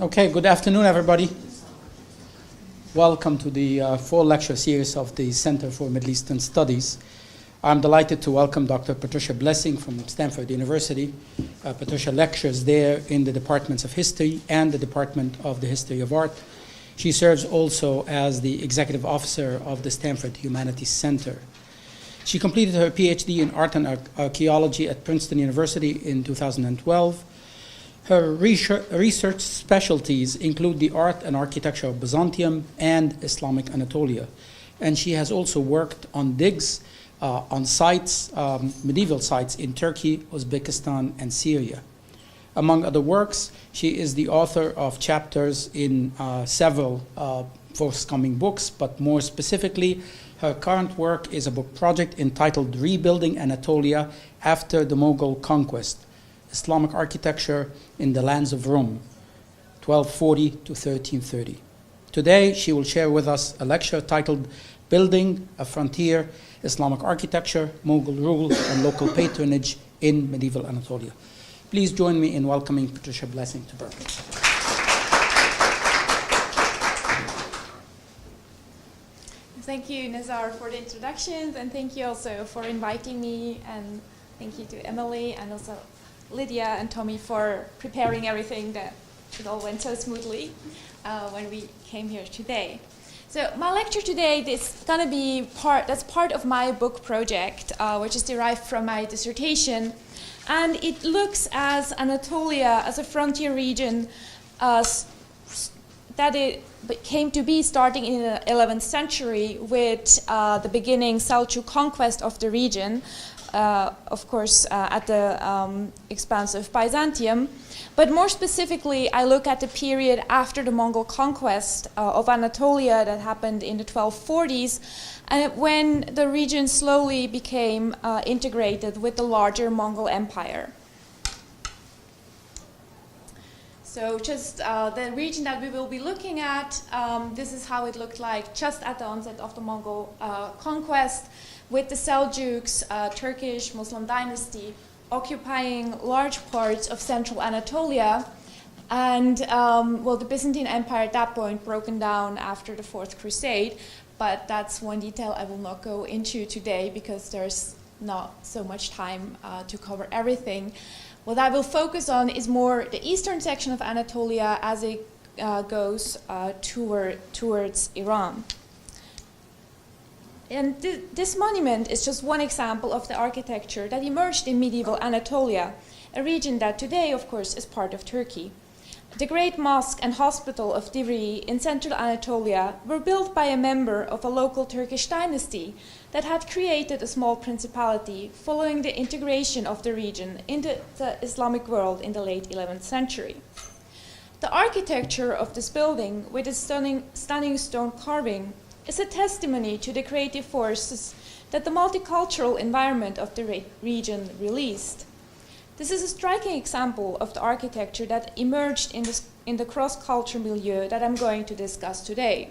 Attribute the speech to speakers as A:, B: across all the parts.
A: Okay, good afternoon, everybody. Welcome to the four-lecture series of the Center for Middle Eastern Studies. I'm delighted to welcome Dr. Patricia Blessing from Stanford University. Patricia lectures there in the Departments of History and the Department of the History of Art. She serves also as the Executive Officer of the Stanford Humanities Center. She completed her PhD in Art and Archaeology at Princeton University in 2012. Her research specialties include the art and architecture of Byzantium and Islamic Anatolia. And she has also worked on digs on sites, medieval sites in Turkey, Uzbekistan, and Syria. Among other works, she is the author of chapters in several forthcoming books, but more specifically, her current work is a book project entitled Rebuilding Anatolia After the Mongol Conquest, Islamic Architecture in the Lands of Rome, 1240 to 1330. Today, she will share with us a lecture titled Building a Frontier, Islamic Architecture, Mongol Rule, and Local Patronage in Medieval Anatolia. Please join me in welcoming Patricia Blessing to Berkeley.
B: Thank you, Nazar, for the introductions, and thank you also for inviting me, and thank you to Emily and also Lydia and Tommy for preparing everything, that it all went so smoothly when we came here today. So my lecture today is going to be part of my book project, which is derived from my dissertation, and it looks as Anatolia as a frontier region that it came to be starting in the 11th century with the beginning Seljuk conquest of the region. Of course, at the expanse of Byzantium. But more specifically, I look at the period after the Mongol conquest of Anatolia that happened in the 1240s, and when the region slowly became integrated with the larger Mongol Empire. So just the region that we will be looking at, this is how it looked like just at the onset of the Mongol conquest, with the Seljuks, Turkish Muslim dynasty, occupying large parts of central Anatolia. And the Byzantine Empire at that point broken down after the Fourth Crusade, but that's one detail I will not go into today because there's not so much time to cover everything. What I will focus on is more the eastern section of Anatolia as it goes towards Iran. And this monument is just one example of the architecture that emerged in medieval Anatolia, a region that today, of course, is part of Turkey. The great mosque and hospital of Divriği in central Anatolia were built by a member of a local Turkish dynasty that had created a small principality following the integration of the region into the Islamic world in the late 11th century. The architecture of this building, with its stunning stone carving, is a testimony to the creative forces that the multicultural environment of the region released. This is a striking example of the architecture that emerged in the cross-cultural milieu that I'm going to discuss today.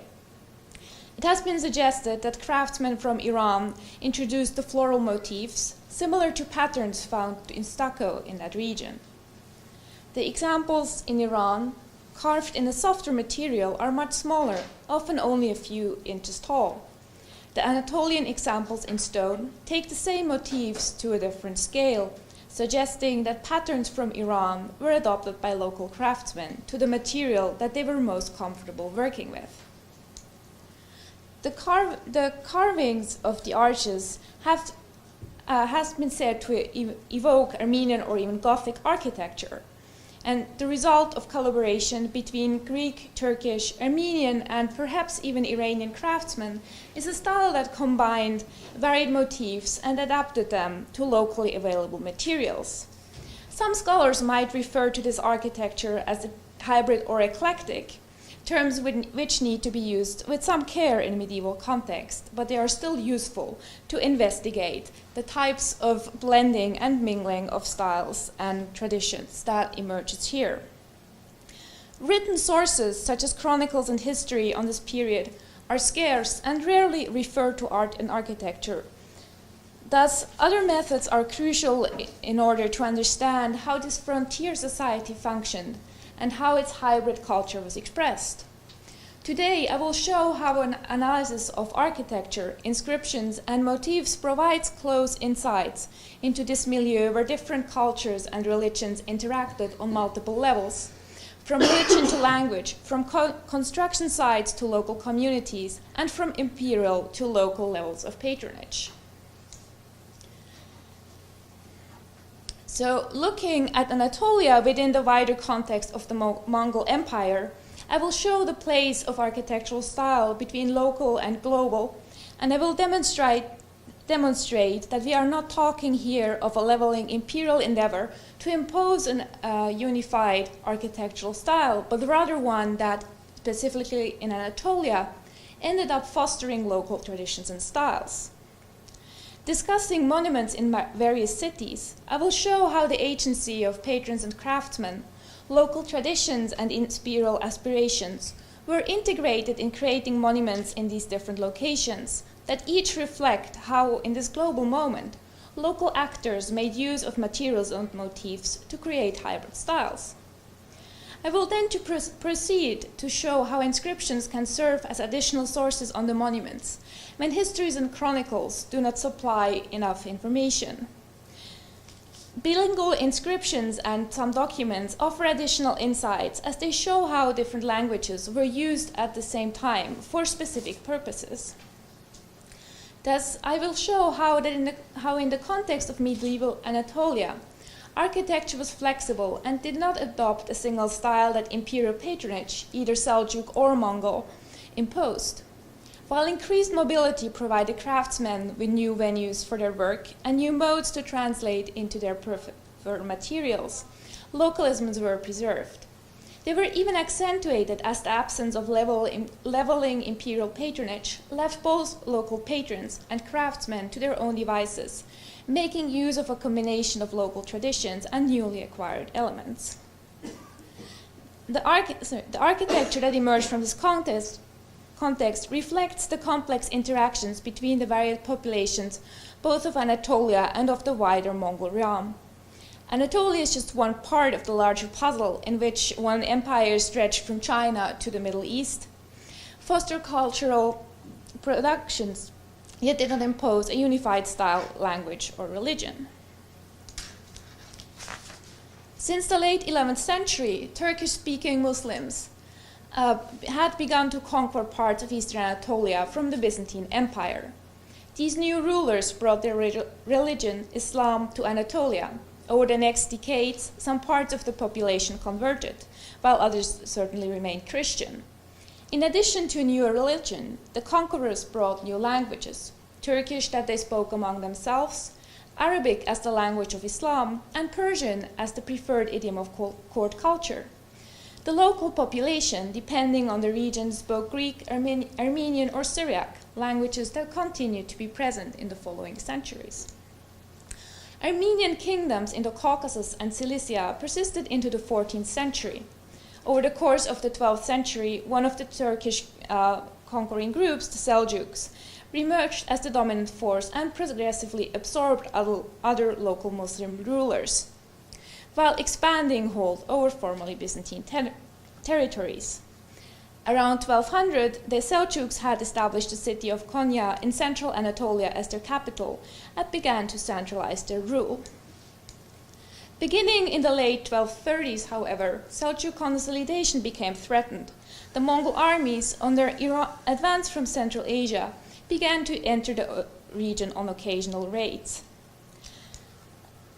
B: It has been suggested that craftsmen from Iran introduced the floral motifs, similar to patterns found in stucco in that region. The examples in Iran, carved in a softer material, are much smaller, often only a few inches tall. The Anatolian examples in stone take the same motifs to a different scale, suggesting that patterns from Iran were adopted by local craftsmen to the material that they were most comfortable working with. The carvings of the arches has been said to evoke Armenian or even Gothic architecture, and the result of collaboration between Greek, Turkish, Armenian, and perhaps even Iranian craftsmen is a style that combined varied motifs and adapted them to locally available materials. Some scholars might refer to this architecture as a hybrid or eclectic, terms which need to be used with some care in a medieval context, but they are still useful to investigate the types of blending and mingling of styles and traditions that emerges here. Written sources, such as chronicles and history on this period, are scarce and rarely refer to art and architecture. Thus, other methods are crucial in order to understand how this frontier society functioned and how its hybrid culture was expressed. Today, I will show how an analysis of architecture, inscriptions, and motifs provides close insights into this milieu where different cultures and religions interacted on multiple levels, from religion to language, from construction sites to local communities, and from imperial to local levels of patronage. So, looking at Anatolia within the wider context of the Mongol Empire, I will show the place of architectural style between local and global, and I will demonstrate that we are not talking here of a leveling imperial endeavor to impose a unified architectural style, but rather one that, specifically in Anatolia, ended up fostering local traditions and styles. Discussing monuments in various cities, I will show how the agency of patrons and craftsmen, local traditions and imperial aspirations were integrated in creating monuments in these different locations that each reflect how, in this global moment, local actors made use of materials and motifs to create hybrid styles. I will then proceed to show how inscriptions can serve as additional sources on the monuments when histories and chronicles do not supply enough information. Bilingual inscriptions and some documents offer additional insights as they show how different languages were used at the same time for specific purposes. Thus, I will show how in the context of medieval Anatolia, architecture was flexible and did not adopt a single style that imperial patronage, either Seljuk or Mongol, imposed. While increased mobility provided craftsmen with new venues for their work and new modes to translate into their preferred materials, localisms were preserved. They were even accentuated as the absence of leveling imperial patronage left both local patrons and craftsmen to their own devices, making use of a combination of local traditions and newly acquired elements. The architecture that emerged from this context reflects the complex interactions between the various populations, both of Anatolia and of the wider Mongol realm. Anatolia is just one part of the larger puzzle in which one empire stretched from China to the Middle East, fostered cultural productions, yet did not impose a unified style, language, or religion. Since the late 11th century, Turkish-speaking Muslims had begun to conquer parts of eastern Anatolia from the Byzantine Empire. These new rulers brought their religion, Islam, to Anatolia. Over the next decades, some parts of the population converted, while others certainly remained Christian. In addition to a new religion, the conquerors brought new languages, Turkish that they spoke among themselves, Arabic as the language of Islam, and Persian as the preferred idiom of court culture. The local population, depending on the region, spoke Greek, Armenian, or Syriac, languages that continued to be present in the following centuries. Armenian kingdoms in the Caucasus and Cilicia persisted into the 14th century. Over the course of the 12th century, one of the Turkish conquering groups, the Seljuks, reemerged as the dominant force and progressively absorbed other local Muslim rulers, while expanding hold over formerly Byzantine territories. Around 1200, the Seljuks had established the city of Konya in central Anatolia as their capital and began to centralize their rule. Beginning in the late 1230s, however, Seljuk consolidation became threatened. The Mongol armies, on their advance from Central Asia, began to enter the region on occasional raids.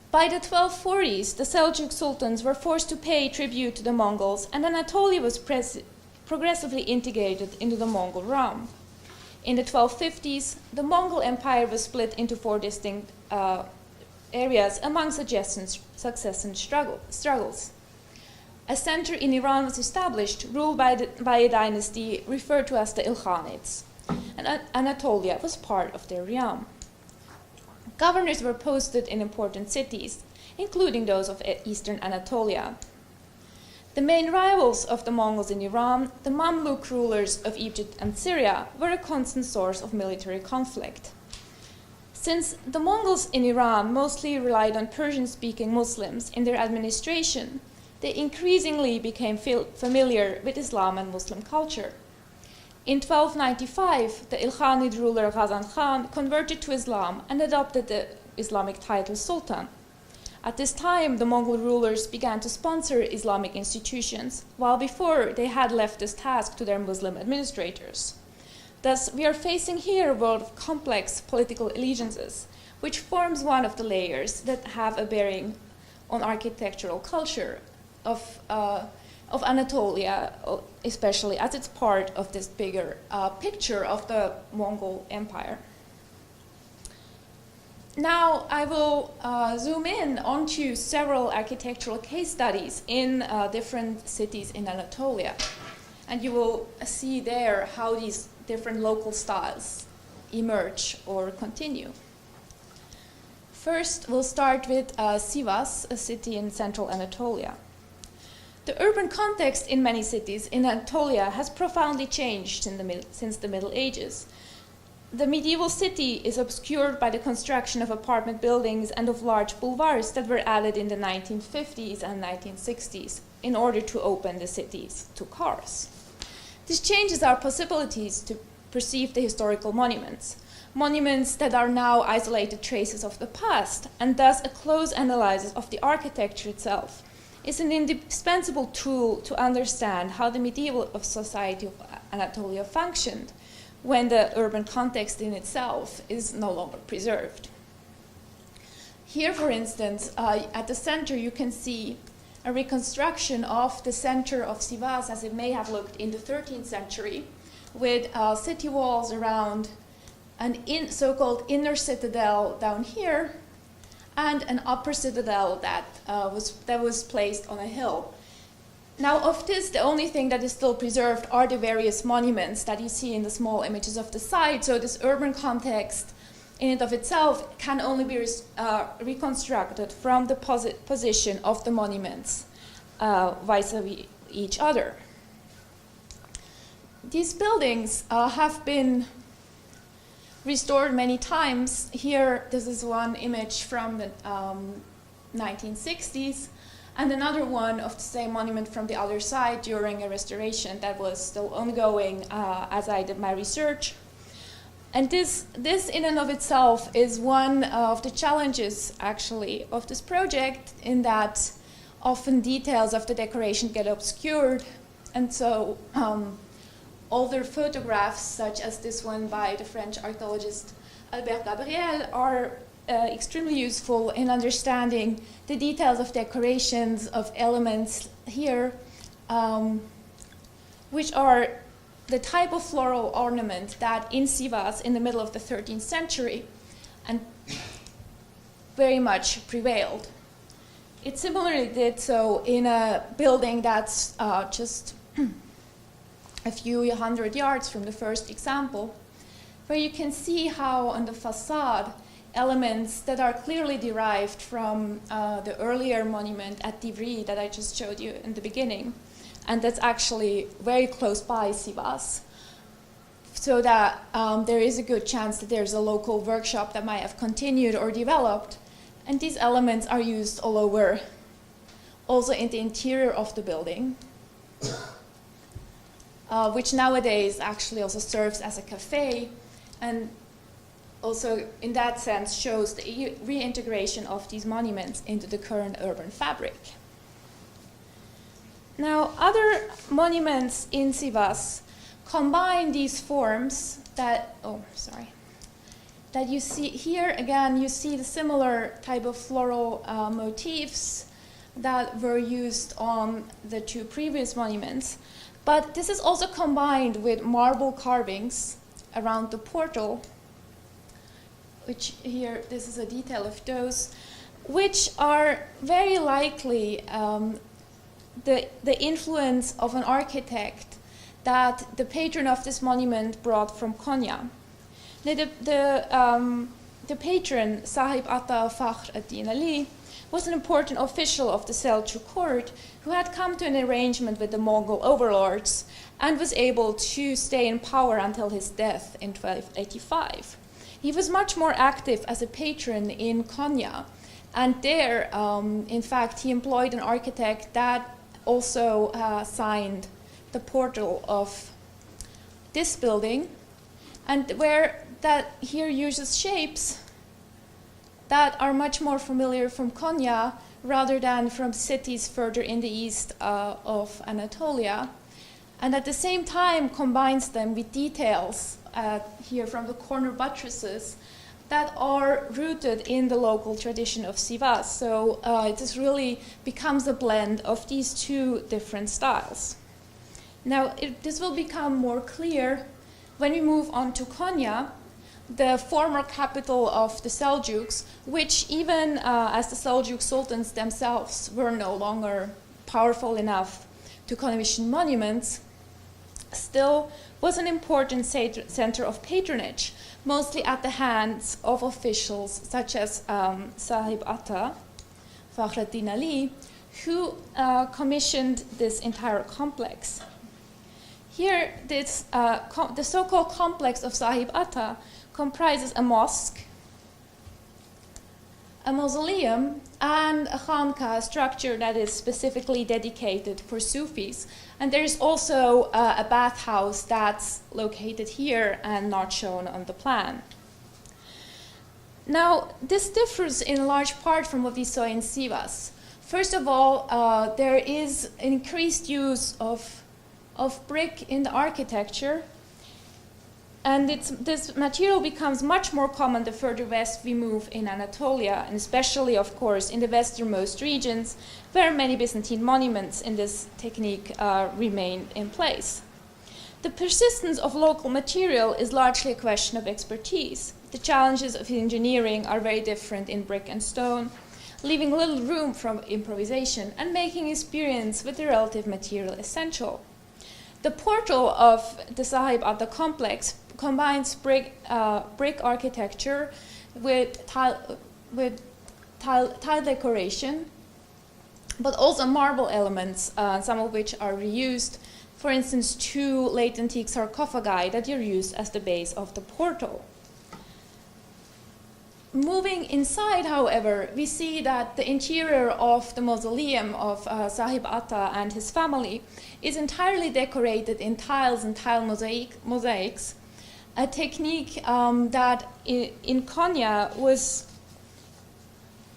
B: By the 1240s, the Seljuk sultans were forced to pay tribute to the Mongols, and Anatolia was progressively integrated into the Mongol realm. In the 1250s, the Mongol Empire was split into 4 distinct areas among succession struggles. A center in Iran was established, ruled by a dynasty referred to as the Ilkhanids, and Anatolia was part of their realm. Governors were posted in important cities, including those of eastern Anatolia. The main rivals of the Mongols in Iran, the Mamluk rulers of Egypt and Syria, were a constant source of military conflict. Since the Mongols in Iran mostly relied on Persian-speaking Muslims in their administration, they increasingly became familiar with Islam and Muslim culture. In 1295, the Ilkhanid ruler Ghazan Khan converted to Islam and adopted the Islamic title Sultan. At this time, the Mongol rulers began to sponsor Islamic institutions, while before they had left this task to their Muslim administrators. Thus, we are facing here a world of complex political allegiances, which forms one of the layers that have a bearing on architectural culture of Anatolia, especially as it's part of this bigger picture of the Mongol Empire. Now I will zoom in onto several architectural case studies in different cities in Anatolia. And you will see there how these different local styles emerge or continue. First, we'll start with Sivas, a city in central Anatolia. The urban context in many cities in Anatolia has profoundly changed since the Middle Ages. The medieval city is obscured by the construction of apartment buildings and of large boulevards that were added in the 1950s and 1960s in order to open the cities to cars. This changes our possibilities to perceive the historical monuments, monuments that are now isolated traces of the past, and thus a close analysis of the architecture itself is an indispensable tool to understand how the medieval society of Anatolia functioned when the urban context in itself is no longer preserved. Here, for instance, at the center you can see a reconstruction of the center of Sivas as it may have looked in the 13th century, with city walls around an so-called inner citadel down here, and an upper citadel that was placed on a hill. Now, of this, the only thing that is still preserved are the various monuments that you see in the small images of the side. So this urban context in and of itself can only be reconstructed from the position of the monuments vis-a-vis each other. These buildings have been restored many times. Here, this is one image from the 1960s, and another one of the same monument from the other side during a restoration that was still ongoing as I did my research. And this in and of itself is one of the challenges, actually, of this project, in that often details of the decoration get obscured, and so older photographs, such as this one by the French archaeologist Albert Gabriel, are extremely useful in understanding the details of decorations, of elements here, which are the type of floral ornament that in Sivas in the middle of the 13th century and very much prevailed. It similarly did so in a building that's just a few hundred yards from the first example, where you can see how on the facade elements that are clearly derived from the earlier monument at Divry that I just showed you in the beginning, and that's actually very close by Sivas, so that there is a good chance that there's a local workshop that might have continued or developed, and these elements are used all over, also in the interior of the building, which nowadays actually also serves as a cafe, and also in that sense shows the reintegration of these monuments into the current urban fabric. Now, other monuments in Sivas combine these forms that you see here. Again, you see the similar type of floral motifs that were used on the two previous monuments. But this is also combined with marble carvings around the portal, which here, this is a detail of those, which are very likely the influence of an architect that the patron of this monument brought from Konya. The patron, Sahib Ata Fakhr ad-Din Ali, was an important official of the Seljuk court who had come to an arrangement with the Mongol overlords and was able to stay in power until his death in 1285. He was much more active as a patron in Konya And there, in fact, he employed an architect that also signed the portal of this building, and where that here uses shapes that are much more familiar from Konya rather than from cities further in the east of Anatolia, and at the same time combines them with details here from the corner buttresses that are rooted in the local tradition of Sivas. So it really becomes a blend of these two different styles. Now, this will become more clear when we move on to Konya, the former capital of the Seljuks, which even as the Seljuk sultans themselves were no longer powerful enough to commission monuments, still was an important center of patronage, mostly at the hands of officials such as Sahib Atta, Fakhreddin Ali, who commissioned this entire complex. Here, the so-called complex of Sahib Atta comprises a mosque, a mausoleum, and a khanqa structure that is specifically dedicated for Sufis. And there is also a bathhouse that's located here and not shown on the plan. Now, this differs in large part from what we saw in Sivas. First of all, there is an increased use of brick in the architecture, and this material becomes much more common the further west we move in Anatolia, and especially, of course, in the westernmost regions, where many Byzantine monuments in this technique remain in place. The persistence of local material is largely a question of expertise. The challenges of engineering are very different in brick and stone, leaving little room for improvisation and making experience with the relative material essential. The portal of the Sahib Atta complex combines brick architecture with tile decoration, but also marble elements, some of which are reused. For instance, two late antique sarcophagi that are used as the base of the portal. Moving inside, however, we see that the interior of the mausoleum of Sahib Atta and his family is entirely decorated in tiles and tile mosaics, a technique that in Konya was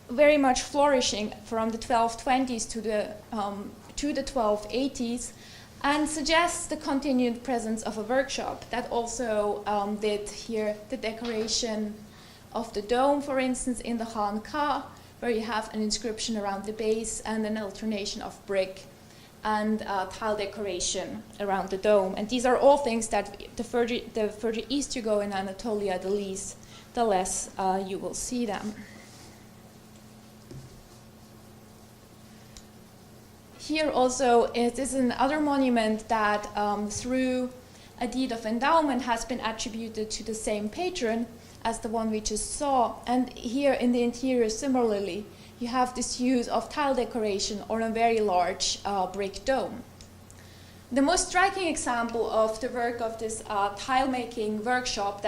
B: very much flourishing from the 1220s to the 1280s, and suggests the continued presence of a workshop that also did here the decoration of the dome, for instance, in the khanqa, where you have an inscription around the base and an alternation of brick and tile decoration around the dome. And these are all things that the further east you go in Anatolia, the less you will see them. Here also, it is another monument that through a deed of endowment has been attributed to the same patron as the one we just saw. And here in the interior, similarly, you have this use of tile decoration on a very large brick dome. The most striking example of the work of this tile-making workshop,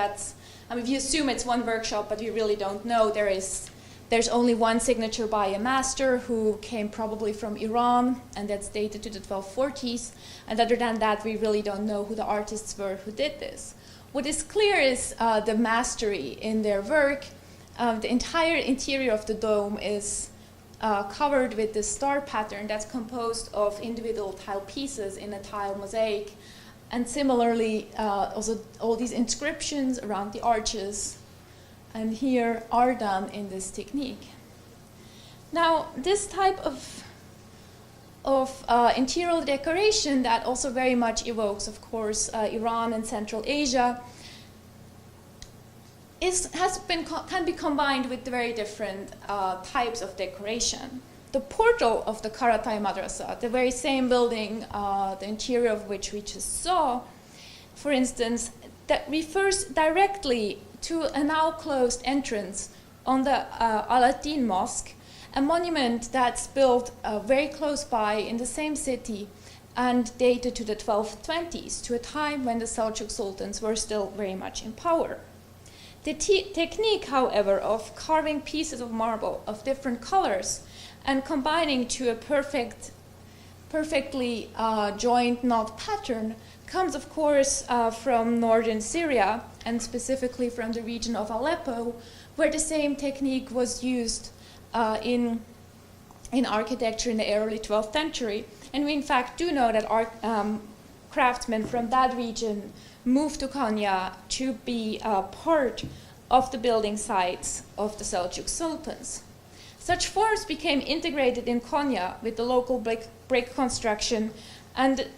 B: we assume it's one workshop, but we really don't know. There's only one signature by a master who came probably from Iran, and that's dated to the 1240s. And other than that, we really don't know who the artists were who did this. What is clear is the mastery in their work. The entire interior of the dome is covered with this star pattern that's composed of individual tile pieces in a tile mosaic. And similarly, also all these inscriptions around the arches and here are done in this technique. Now, this type of interior decoration that also very much evokes, of course, Iran and Central Asia, can be combined with very different types of decoration. The portal of the Karatai Madrasa, the very same building, the interior of which we just saw, for instance, that refers directly to a now closed entrance on the Aladdin Mosque, a monument that's built very close by in the same city and dated to the 1220s, to a time when the Seljuk sultans were still very much in power. The technique, however, of carving pieces of marble of different colors and combining to a perfectly joined knot pattern comes, of course, from northern Syria, and specifically from the region of Aleppo, where the same technique was used in architecture in the early 12th century. And we, in fact, do know that craftsmen from that region moved to Konya to be part of the building sites of the Seljuk sultans. Such forms became integrated in Konya with the local brick construction and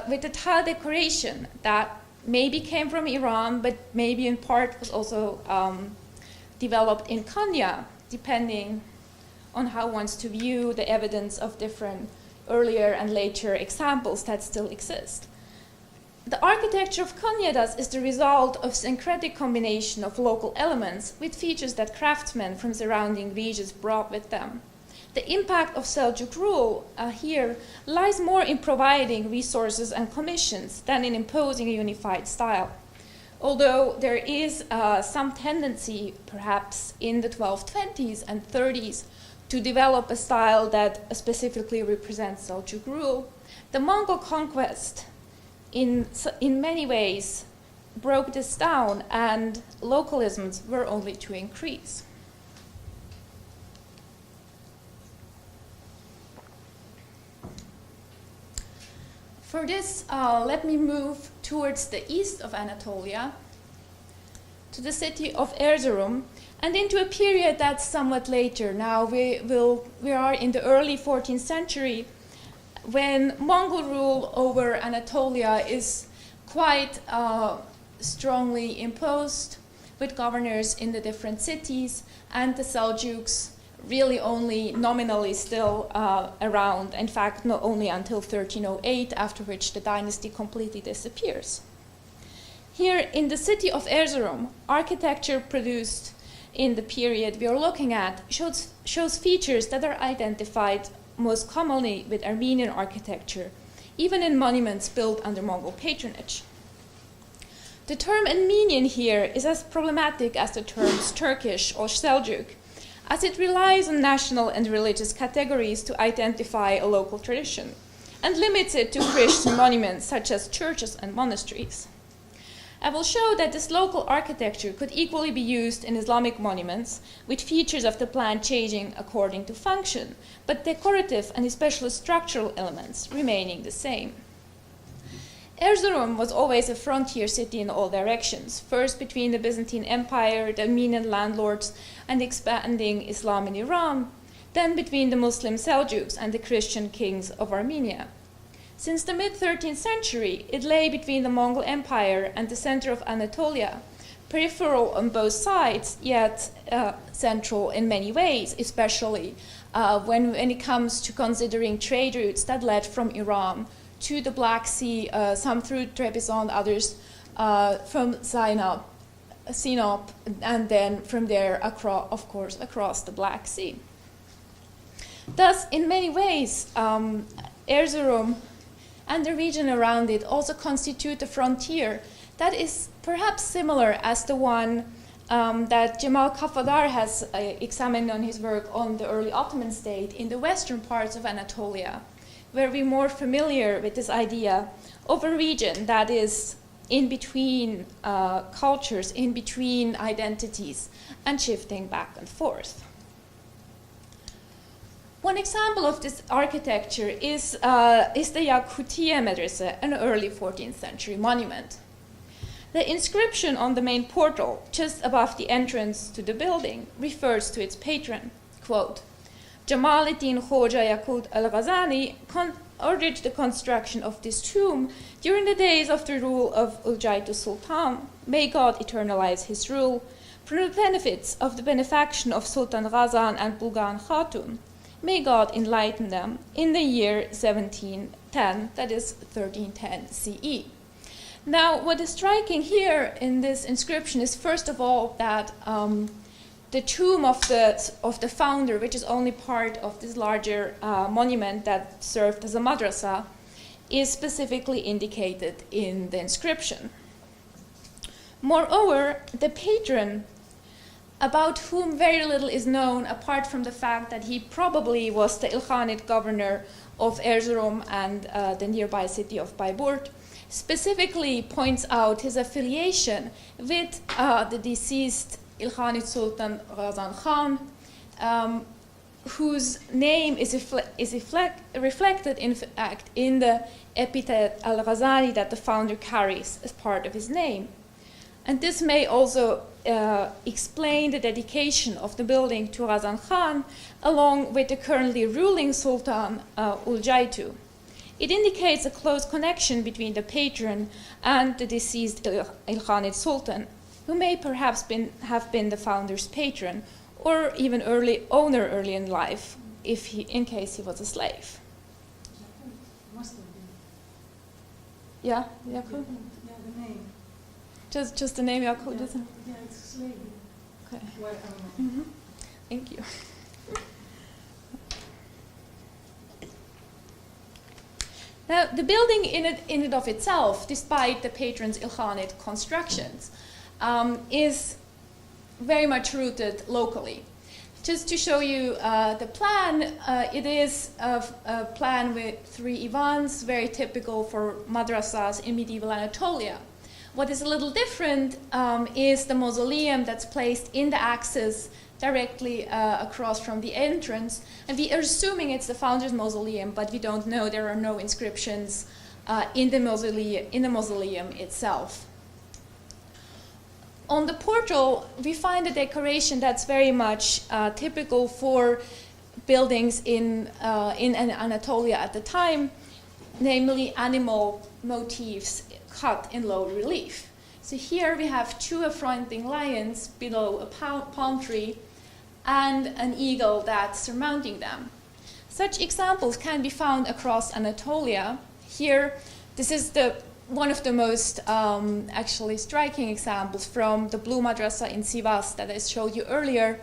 B: with the tile decoration that maybe came from Iran, but maybe in part was also developed in Konya, depending on how one wants to view the evidence of different earlier and later examples that still exist. The architecture of Konya thus is the result of syncretic combination of local elements with features that craftsmen from surrounding regions brought with them. The impact of Seljuk rule here lies more in providing resources and commissions than in imposing a unified style. Although there is some tendency, perhaps in the 1220s and 30s, to develop a style that specifically represents Seljuk rule, the Mongol conquest in many ways broke this down, and localisms were only to increase. For this, let me move towards the east of Anatolia, to the city of Erzurum, and into a period that's somewhat later. Now we are in the early 14th century, when Mongol rule over Anatolia is quite strongly imposed, with governors in the different cities, and the Seljuks really only nominally still around, in fact, not only until 1308, after which the dynasty completely disappears. Here in the city of Erzurum, architecture produced in the period we are looking at shows features that are identified most commonly with Armenian architecture, even in monuments built under Mongol patronage. The term Armenian here is as problematic as the terms Turkish or Seljuk, as it relies on national and religious categories to identify a local tradition, and limits it to Christian monuments such as churches and monasteries. I will show that this local architecture could equally be used in Islamic monuments, with features of the plan changing according to function, but decorative and especially structural elements remaining the same. Erzurum was always a frontier city in all directions, first between the Byzantine Empire, the Armenian landlords, and the expanding Islam in Iran, then between the Muslim Seljuks and the Christian kings of Armenia. Since the mid-13th century, it lay between the Mongol Empire and the center of Anatolia, peripheral on both sides, yet central in many ways, especially when it comes to considering trade routes that led from Iran to the Black Sea, some through Trebizond, others from Sinop, and then from there, across the Black Sea. Thus, in many ways, Erzurum and the region around it also constitute a frontier that is perhaps similar as the one that Cemal Kafadar has examined on his work on the early Ottoman state in the western parts of Anatolia, where we're more familiar with this idea of a region that is in between cultures, in between identities, and shifting back and forth. One example of this architecture is the Yakutia Medrese, an early 14th century monument. The inscription on the main portal, just above the entrance to the building, refers to its patron. Quote, Jamaluddin Khoja Yakut al-Ghazani ordered the construction of this tomb during the days of the rule of Uljaitu Sultan. May God eternalize his rule, for the benefits of the benefaction of Sultan Ghazan and Bulgan Khatun. May God enlighten them in the year 1710, that is 1310 CE. Now, what is striking here in this inscription is, first of all, that the tomb of the founder, which is only part of this larger monument that served as a madrasa, is specifically indicated in the inscription. Moreover, the patron, about whom very little is known apart from the fact that he probably was the Ilkhanid governor of Erzurum and the nearby city of Bayburt, specifically points out his affiliation with the deceased Ilkhanid Sultan Ghazan Khan, whose name is reflected in fact in the epithet Al-Ghazali that the founder carries as part of his name. And this may also explain the dedication of the building to Ghazan Khan along with the currently ruling Sultan Uljaitu. It indicates a close connection between the patron and the deceased Ilkhanid Sultan, who may perhaps have been the founder's patron or even owner early in life, in case he was a slave.
C: Must have been.
B: Yeah, Yakub?
C: Yeah, the name.
B: Just the name Yakub?
C: Yeah, yeah, it's slave.
B: Okay.
C: Well, I don't know.
B: Thank you. Now, the building in and of itself, despite the patron's Ilkhanid constructions, is very much rooted locally. Just to show you the plan, it is a plan with 3 Ivans, very typical for madrasas in medieval Anatolia. What is a little different is the mausoleum that's placed in the axis directly across from the entrance. And we are assuming it's the founder's mausoleum, but we don't know. There are no inscriptions in the mausoleum itself. On the portal, we find a decoration that's very much typical for buildings in Anatolia at the time, namely animal motifs cut in low relief. So here we have 2 affronting lions below a palm tree and an eagle that's surmounting them. Such examples can be found across Anatolia. Here, this is one of the most actually striking examples from the Blue Madrasa in Sivas that I showed you earlier,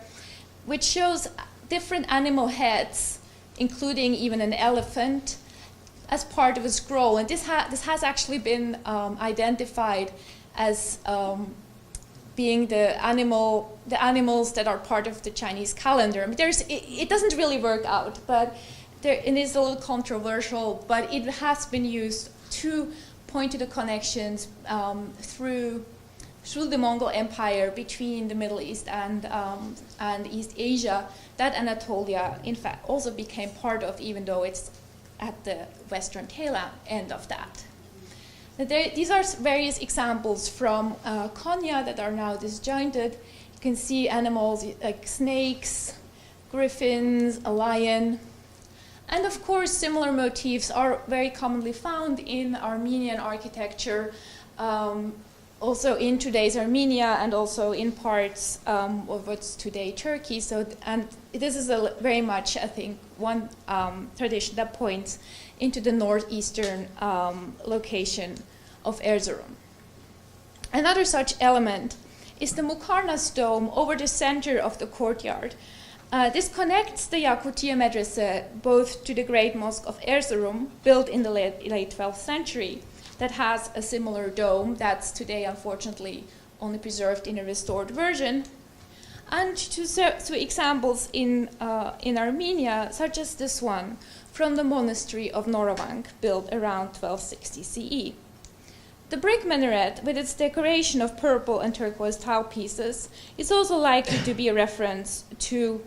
B: which shows different animal heads, including even an elephant, as part of a scroll. And this has actually been identified as being the animals that are part of the Chinese calendar. I mean, it doesn't really work out, but it is a little controversial, but it has been used to point to the connections through the Mongol Empire between the Middle East and East Asia that Anatolia, in fact, also became part of, even though it's at the western tail end of that. These are various examples from Konya that are now disjointed. You can see animals like snakes, griffins, a lion. And of course, similar motifs are very commonly found in Armenian architecture, also in today's Armenia and also in parts of what's today Turkey. And this is very much, I think, one tradition that points into the northeastern location of Erzurum. Another such element is the Mukarnas dome over the center of the courtyard. This connects the Yakutia Medrese both to the Great Mosque of Erzurum, built in the late 12th century, that has a similar dome that's today, unfortunately, only preserved in a restored version, and to examples in Armenia, such as this one from the monastery of Noravang, built around 1260 CE. The brick minaret, with its decoration of purple and turquoise tile pieces, is also likely to be a reference to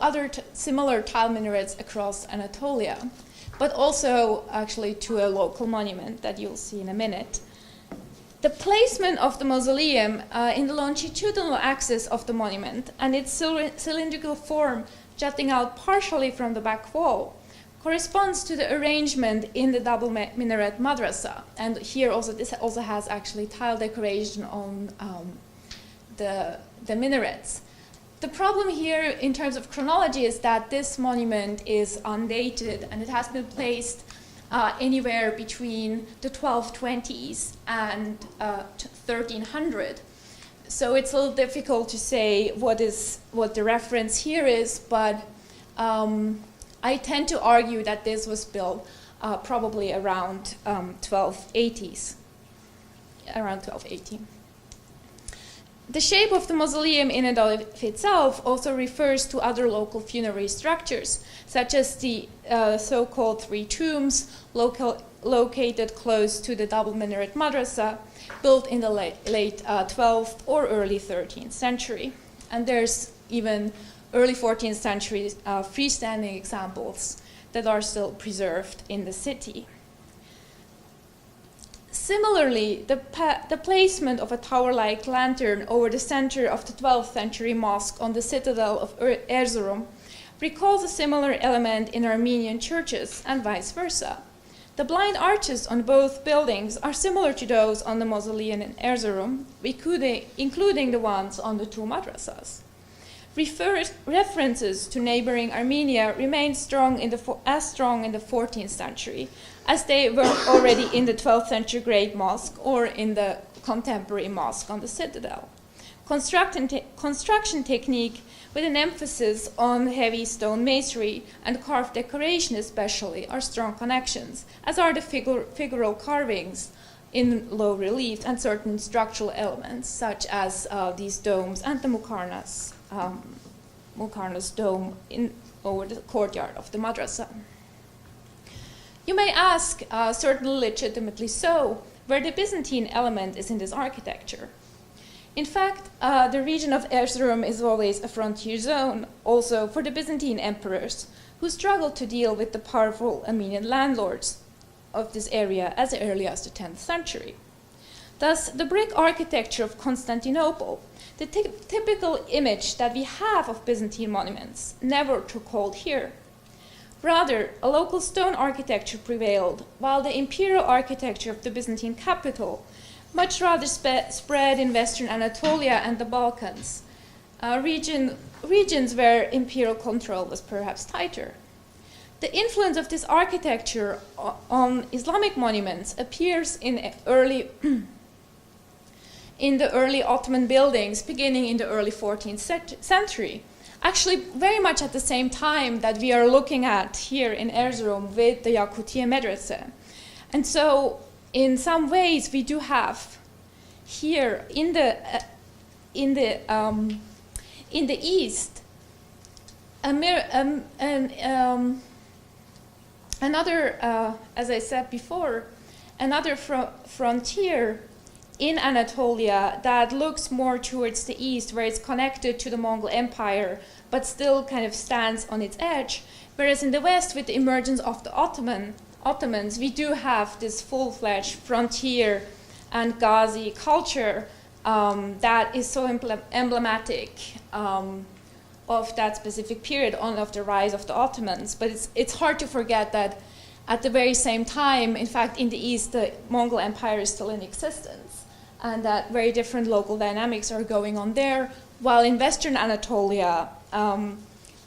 B: other similar tile minarets across Anatolia, but also actually to a local monument that you'll see in a minute. The placement of the mausoleum in the longitudinal axis of the monument and its cylindrical form jutting out partially from the back wall corresponds to the arrangement in the double minaret madrasa. And here also, this also has actually tile decoration on the minarets. The problem here in terms of chronology is that this monument is undated and it has been placed anywhere between the 1220s and 1300. So it's a little difficult to say what the reference here is, but I tend to argue that this was built probably around 1280s. around 1280. The shape of the mausoleum in and of itself also refers to other local funerary structures, such as the so-called three tombs located close to the double minaret madrasa, built in the late 12th or early 13th century. And there's even early 14th century freestanding examples that are still preserved in the city. Similarly, the placement of a tower-like lantern over the center of the 12th century mosque on the citadel of Erzurum recalls a similar element in Armenian churches and vice versa. The blind arches on both buildings are similar to those on the mausoleum in Erzurum, including the ones on the two madrasas. References to neighboring Armenia remain as strong in the 14th century as they were already in the 12th century Great Mosque or in the contemporary mosque on the citadel. Construction technique with an emphasis on heavy stone masonry and carved decoration especially are strong connections, as are the figural carvings in low relief and certain structural elements such as these domes and the Mukarnas dome over the courtyard of the madrasa. You may ask, certainly legitimately so, where the Byzantine element is in this architecture. In fact, the region of Erzurum is always a frontier zone, also for the Byzantine emperors, who struggled to deal with the powerful Armenian landlords of this area as early as the 10th century. Thus, the brick architecture of Constantinople, the typical image that we have of Byzantine monuments, never took hold here. Rather, a local stone architecture prevailed, while the imperial architecture of the Byzantine capital much rather spread in Western Anatolia and the Balkans, regions where imperial control was perhaps tighter. The influence of this architecture on Islamic monuments appears in the early Ottoman buildings beginning in the early 14th century, actually very much at the same time that we are looking at here in Erzurum with the Yakutiye Medrese. And so in some ways we do have here in the east another, as I said before, another frontier in Anatolia that looks more towards the east, where it's connected to the Mongol Empire, but still kind of stands on its edge. Whereas in the west, with the emergence of the Ottomans, we do have this full-fledged frontier and Ghazi culture that is so emblematic of that specific period of the rise of the Ottomans. But it's hard to forget that at the very same time, in fact, in the east, the Mongol Empire is still in existence, and that very different local dynamics are going on there, while in Western Anatolia,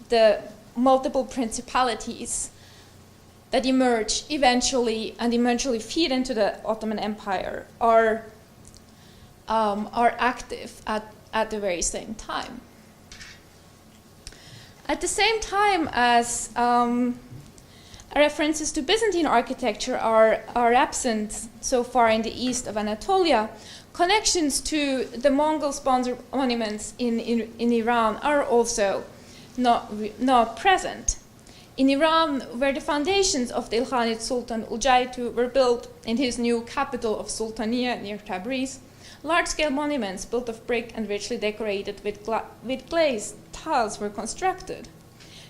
B: the multiple principalities that emerge eventually feed into the Ottoman Empire are active at the very same time. At the same time as references to Byzantine architecture are absent so far in the east of Anatolia, connections to the Mongol-sponsored monuments in Iran are also not present. In Iran, where the foundations of the Ilkhanid Sultan Ujaitu were built in his new capital of Sultaniya near Tabriz, large-scale monuments built of brick and richly decorated with glazed tiles were constructed.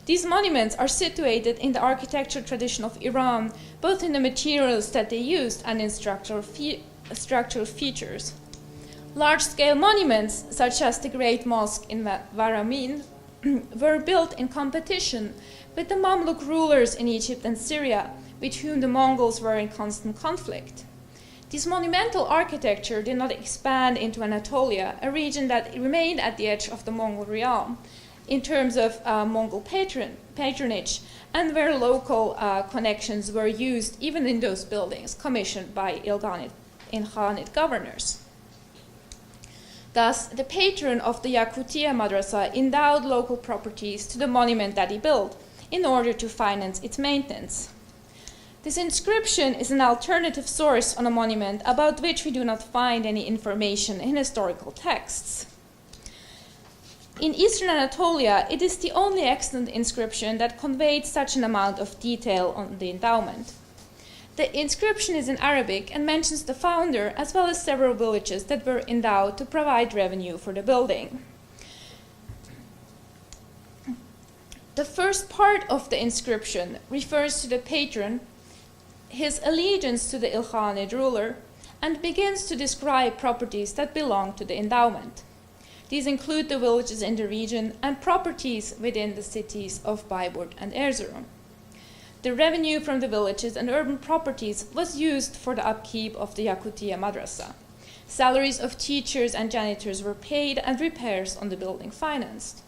B: These monuments are situated in the architectural tradition of Iran, both in the materials that they used and in structural features. Large-scale monuments, such as the Great Mosque in Varamin, were built in competition with the Mamluk rulers in Egypt and Syria, with whom the Mongols were in constant conflict. This monumental architecture did not expand into Anatolia, a region that remained at the edge of the Mongol realm in terms of Mongol patronage, and where local connections were used even in those buildings commissioned by Ilkhanid governors. Thus, the patron of the Yakutiye Madrasa endowed local properties to the monument that he built in order to finance its maintenance. This inscription is an alternative source on a monument about which we do not find any information in historical texts. In eastern Anatolia, it is the only extant inscription that conveyed such an amount of detail on the endowment. The inscription is in Arabic and mentions the founder as well as several villages that were endowed to provide revenue for the building. The first part of the inscription refers to the patron, his allegiance to the Ilkhanid ruler, and begins to describe properties that belong to the endowment. These include the villages in the region and properties within the cities of Bayburt and Erzurum. The revenue from the villages and urban properties was used for the upkeep of the Yakutiya Madrasa. Salaries of teachers and janitors were paid and repairs on the building financed.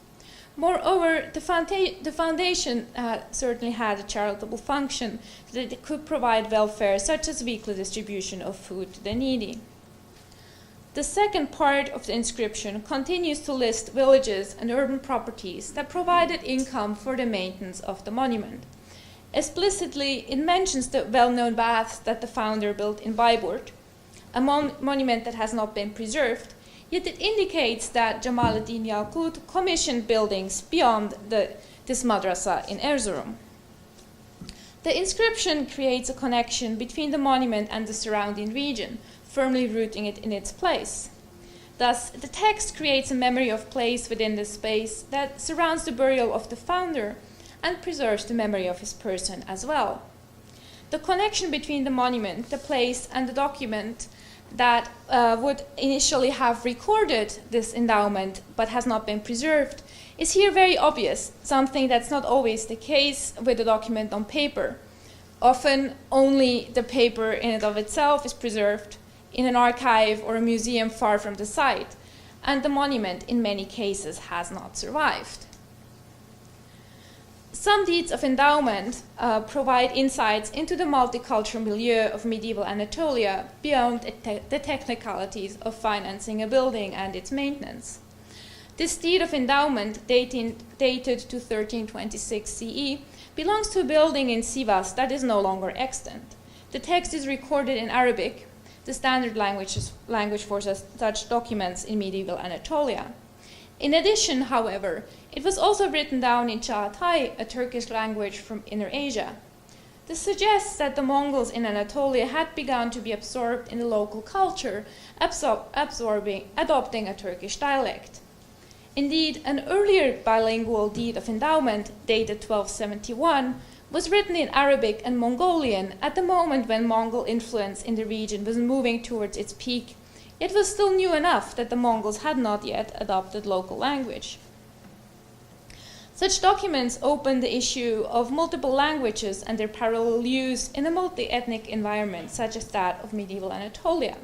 B: Moreover, the foundation certainly had a charitable function that it could provide welfare such as weekly distribution of food to the needy. The second part of the inscription continues to list villages and urban properties that provided income for the maintenance of the monument. Explicitly, it mentions the well-known baths that the founder built in Bayburt, a monument that has not been preserved, yet it indicates that Jamaluddin Yaqut commissioned buildings beyond this madrasa in Erzurum. The inscription creates a connection between the monument and the surrounding region, firmly rooting it in its place. Thus, the text creates a memory of place within the space that surrounds the burial of the founder and preserves the memory of his person as well. The connection between the monument, the place, and the document that would initially have recorded this endowment but has not been preserved is here very obvious, something that's not always the case with a document on paper. Often only the paper in and of itself is preserved in an archive or a museum far from the site, and the monument in many cases has not survived. Some deeds of endowment provide insights into the multicultural milieu of medieval Anatolia beyond the technicalities of financing a building and its maintenance. This deed of endowment, dated to 1326 CE, belongs to a building in Sivas that is no longer extant. The text is recorded in Arabic, the standard language for such documents in medieval Anatolia. In addition, however, it was also written down in Çağatay, a Turkish language from Inner Asia. This suggests that the Mongols in Anatolia had begun to be absorbed in the local culture, adopting a Turkish dialect. Indeed, an earlier bilingual deed of endowment, dated 1271, was written in Arabic and Mongolian at the moment when Mongol influence in the region was moving towards its peak. It was still new enough that the Mongols had not yet adopted local language. Such documents open the issue of multiple languages and their parallel use in a multi-ethnic environment such as that of medieval Anatolia.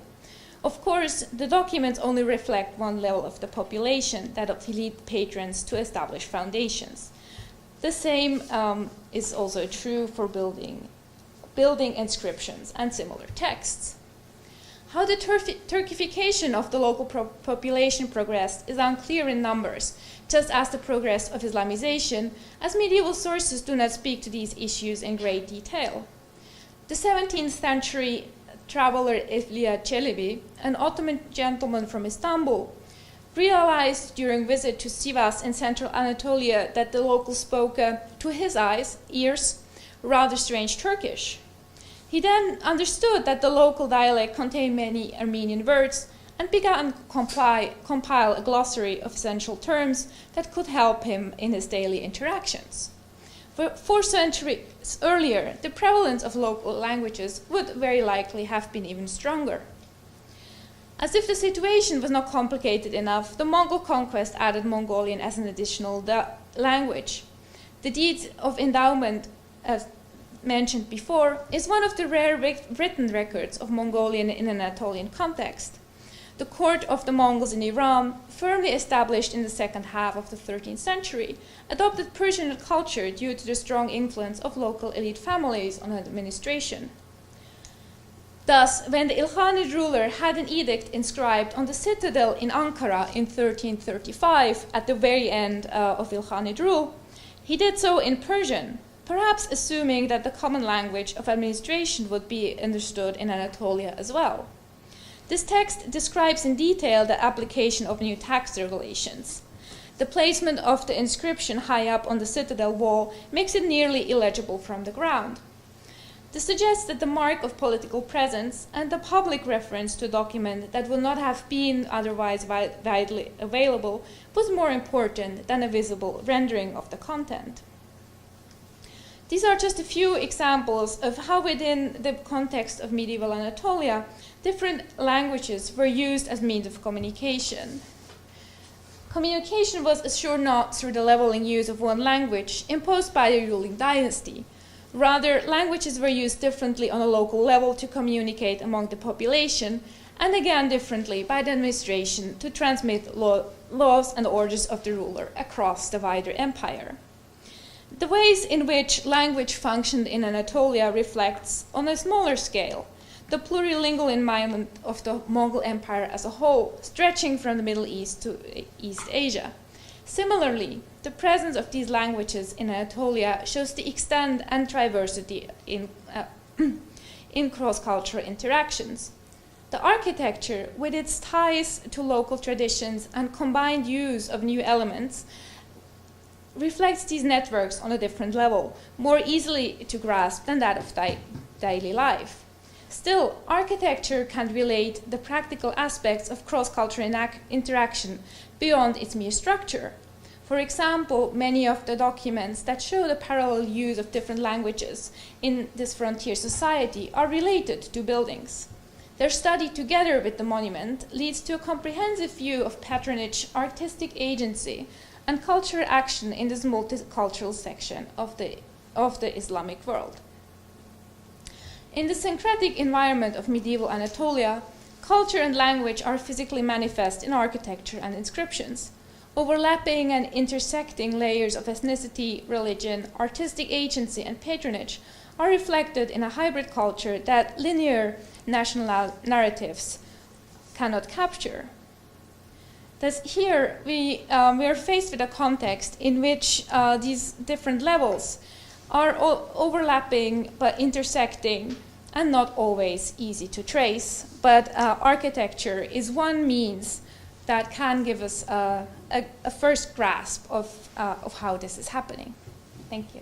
B: Of course, the documents only reflect one level of the population, that of elite patrons to establish foundations. The same is also true for building inscriptions and similar texts. How the Turkification of the local population progressed is unclear in numbers, just as the progress of Islamization, as medieval sources do not speak to these issues in great detail. The 17th century traveler Evliya Çelebi, an Ottoman gentleman from Istanbul, realized during visit to Sivas in central Anatolia that the locals spoke, to his ears, rather strange Turkish. He then understood that the local dialect contained many Armenian words and began to compile a glossary of essential terms that could help him in his daily interactions. For 4 centuries earlier, the prevalence of local languages would very likely have been even stronger. As if the situation was not complicated enough, the Mongol conquest added Mongolian as an additional language. The deed of endowment, as mentioned before, is one of the rare written records of Mongolian in an Anatolian context. The court of the Mongols in Iran, firmly established in the second half of the 13th century, adopted Persian culture due to the strong influence of local elite families on administration. Thus, when the Ilkhanid ruler had an edict inscribed on the citadel in Ankara in 1335, at the very end of Ilkhanid rule, he did so in Persian, perhaps assuming that the common language of administration would be understood in Anatolia as well. This text describes in detail the application of new tax regulations. The placement of the inscription high up on the citadel wall makes it nearly illegible from the ground. This suggests that the mark of political presence and the public reference to a document that would not have been otherwise widely available was more important than a visible rendering of the content. These are just a few examples of how within the context of medieval Anatolia, different languages were used as means of communication. Communication was assured not through the leveling use of one language imposed by the ruling dynasty. Rather, languages were used differently on a local level to communicate among the population, and again differently by the administration to transmit laws and orders of the ruler across the wider empire. The ways in which language functioned in Anatolia reflects, on a smaller scale, the plurilingual environment of the Mongol Empire as a whole, stretching from the Middle East to East Asia. Similarly, the presence of these languages in Anatolia shows the extent and diversity in cross-cultural interactions. The architecture, with its ties to local traditions and combined use of new elements, reflects these networks on a different level, more easily to grasp than that of daily life. Still, architecture can relate the practical aspects of cross-cultural interaction beyond its mere structure. For example, many of the documents that show the parallel use of different languages in this frontier society are related to buildings. Their study together with the monument leads to a comprehensive view of patronage, artistic agency, and cultural action in this multicultural section of the Islamic world. In the syncretic environment of medieval Anatolia, culture and language are physically manifest in architecture and inscriptions. Overlapping and intersecting layers of ethnicity, religion, artistic agency, and patronage are reflected in a hybrid culture that linear national narratives cannot capture. Thus, here we are faced with a context in which these different levels are overlapping but intersecting and not always easy to trace. But architecture is one means that can give us a first grasp of how this is happening. Thank you.